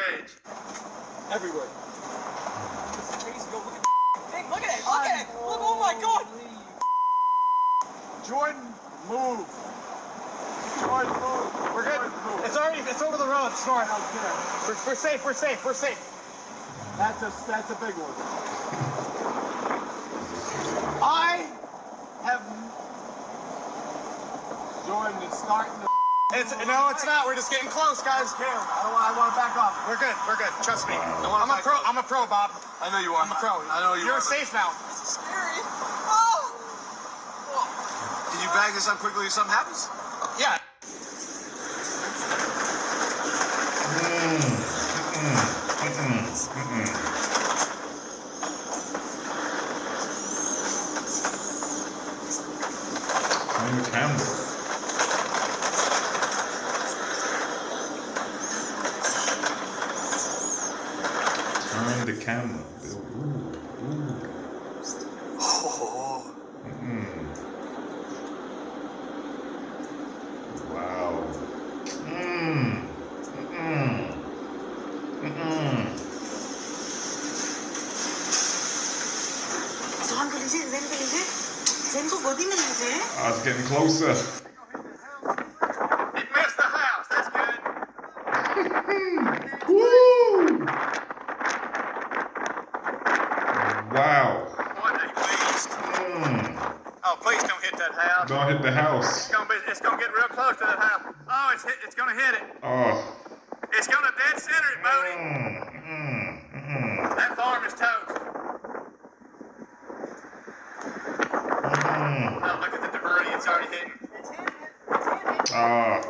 range? Everywhere. This is crazy. Yo, look at the thing. Look at it. Look at it. Look, oh my God. Jordan, move. Jordan, move. We're good. It's over the road. It's north. We're safe. That's a big one. I have. Jordan, it's starting to. No, it's not. We're just getting close, guys. I want to back off. We're good. Trust me. I'm a pro, Bob. I know you are. I'm a pro. I know you are. You're safe now. This is scary. Oh. Can you bag this up quickly if something happens? Yeah. On the camera. Turn the camera. Oh. Wow. It's getting closer. It missed the house. That's good. Woo! Wow. What a beast. Oh, please don't hit that house. Don't hit the house. It's gonna get real close to that house. Oh, it's gonna hit it. Oh. It's gonna dead center it, Bodie. That farm is toast. Oh, look at the debris. It's already hitting. It's hitting it. Oh.